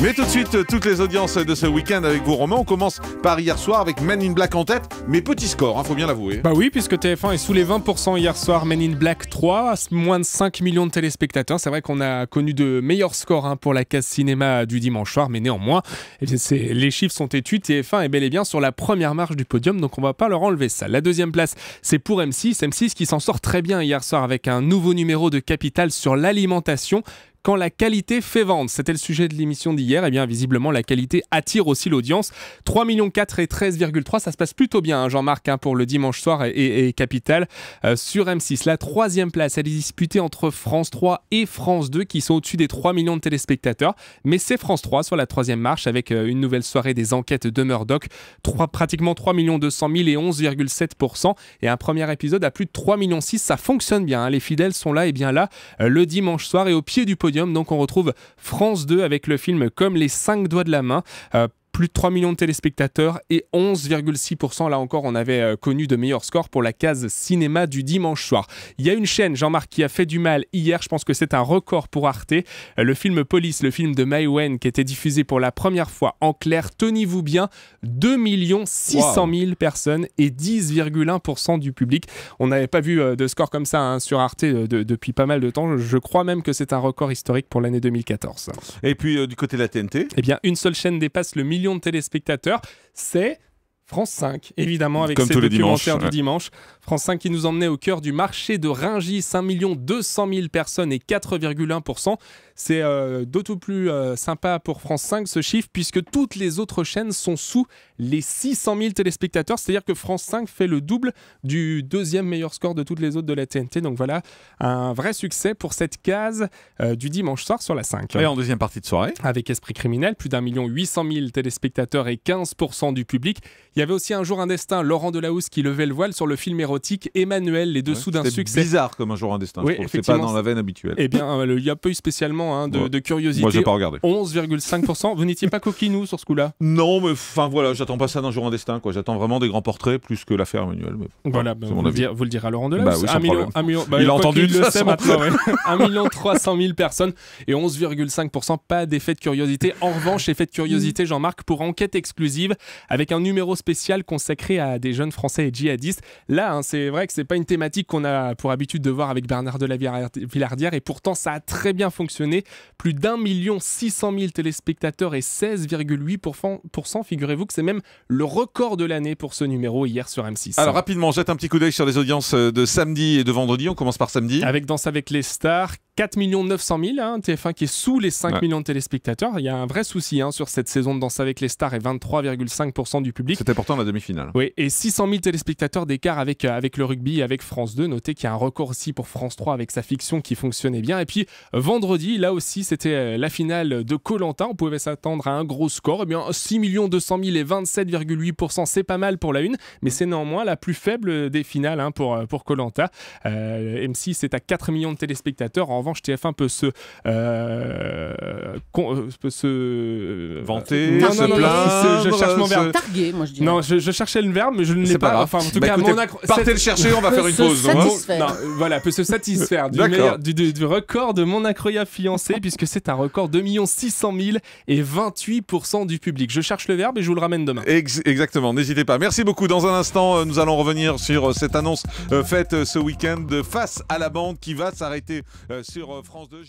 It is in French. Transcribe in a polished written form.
Mais tout de suite, toutes les audiences de ce week-end avec vous, Romain. On commence par hier soir avec Men in Black en tête, mais petit score, faut bien l'avouer. Bah oui, puisque TF1 est sous les 20% hier soir. Men in Black 3, à moins de 5 millions de téléspectateurs. C'est vrai qu'on a connu de meilleurs scores pour la case cinéma du dimanche soir, mais néanmoins, les chiffres sont têtus. TF1 est bel et bien sur la première marche du podium, donc on va pas leur enlever ça. La deuxième place, c'est pour M6 qui s'en sort très bien hier soir avec un nouveau numéro de Capital sur l'alimentation. Quand la qualité fait vendre, c'était le sujet de l'émission d'hier, et bien visiblement la qualité attire aussi l'audience. 3,4 millions et 13,3, ça se passe plutôt bien, Jean-Marc, pour le dimanche soir et Capital sur M6. La troisième place, elle est disputée entre France 3 et France 2 qui sont au-dessus des 3 millions de téléspectateurs. Mais c'est France 3 sur la troisième marche avec une nouvelle soirée des enquêtes de Murdoch. Pratiquement 3 200 000 et 11,7%. Et un premier épisode à plus de 3,6 millions. Ça fonctionne bien, les fidèles sont là et bien là le dimanche soir et au pied du podium. Donc on retrouve France 2 avec le film Comme les 5 doigts de la main. Plus de 3 millions de téléspectateurs et 11,6%. Là encore, on avait connu de meilleurs scores pour la case cinéma du dimanche soir. Il y a une chaîne, Jean-Marc, qui a fait du mal hier. Je pense que c'est un record pour Arte. Le film Police, le film de Mai Wen, qui était diffusé pour la première fois en clair. Tenez-vous bien, 2 600 000 personnes et 10,1% du public. On n'avait pas vu de score comme ça sur Arte depuis pas mal de temps. Je crois même que c'est un record historique pour l'année 2014. Et puis du côté de la TNT, eh bien, une seule chaîne dépasse le million de téléspectateurs, c'est France 5, évidemment, avec ses documentaires du dimanche. France 5 qui nous emmenait au cœur du marché de Rungis, 5 200 000 personnes et 4,1%. C'est d'autant plus sympa pour France 5 ce chiffre, puisque toutes les autres chaînes sont sous les 600 000 téléspectateurs. C'est-à-dire que France 5 fait le double du deuxième meilleur score de toutes les autres de la TNT. Donc voilà, un vrai succès pour cette case du dimanche soir sur la 5. Et en deuxième partie de soirée, avec Esprit criminel, plus d'1 800 000 téléspectateurs et 15% du public. Il y avait aussi Un jour un destin, Laurent Delahousse qui levait le voile sur le film érotique Emmanuel, les dessous d'un succès. C'est bizarre comme Un jour un destin, oui, c'est pas dans la veine habituelle. Eh bien, il y a pas eu spécialement de curiosité. Moi, j'ai pas regardé. 11,5%. Vous n'étiez pas coquinou sur ce coup-là? Non, mais voilà, j'attends pas ça d'un jour un destin, quoi. J'attends vraiment des grands portraits plus que l'affaire Emmanuel. Mais voilà, vous le direz à Laurent Delahousse. Bah oui, il a entendu, il le sait maintenant. 1 300 000 personnes et 11,5%. Pas d'effet de curiosité. En revanche, effet de curiosité, Jean-Marc, pour enquête exclusive avec un numéro spécial consacré à des jeunes Français et djihadistes. Là, c'est vrai que c'est pas une thématique qu'on a pour habitude de voir avec Bernard de la Villardière et pourtant ça a très bien fonctionné. Plus d'1 600 000 téléspectateurs et 16,8%. Figurez-vous que c'est même le record de l'année pour ce numéro hier sur M6. Alors rapidement, on jette un petit coup d'œil sur les audiences de samedi et de vendredi. On commence par samedi. Avec Danse avec les stars, 4 900 000, TF1 qui est sous les 5 millions de téléspectateurs. Il y a un vrai souci sur cette saison de Danse avec les stars et 23,5% du public. C'était pourtant la demi-finale. Oui, et 600 000 téléspectateurs d'écart avec le rugby et avec France 2. Notez qu'il y a un record aussi pour France 3 avec sa fiction qui fonctionnait bien. Et puis vendredi, là aussi, c'était la finale de Koh-Lanta. On pouvait s'attendre à un gros score. Eh bien, 6 200 000 et 27,8%, c'est pas mal pour la une, mais c'est néanmoins la plus faible des finales pour Koh-Lanta. M6 est à 4 millions de téléspectateurs. En revanche, TF1 peut se vanter, se plaindre. Je cherche mon verbe. Targuer, moi je dirais. Non, je cherchais le verbe, mais je ne l'ai pas. Enfin, en tout cas, partez le chercher, on va faire une pause. Peut se satisfaire du record de mon incroyable fiancé, puisque c'est un record 2 600 000 et 28% du public. Je cherche le verbe et je vous le ramène demain. Exactement, n'hésitez pas. Merci beaucoup. Dans un instant, nous allons revenir sur cette annonce faite ce week-end face à la bande qui va s'arrêter sur France 2.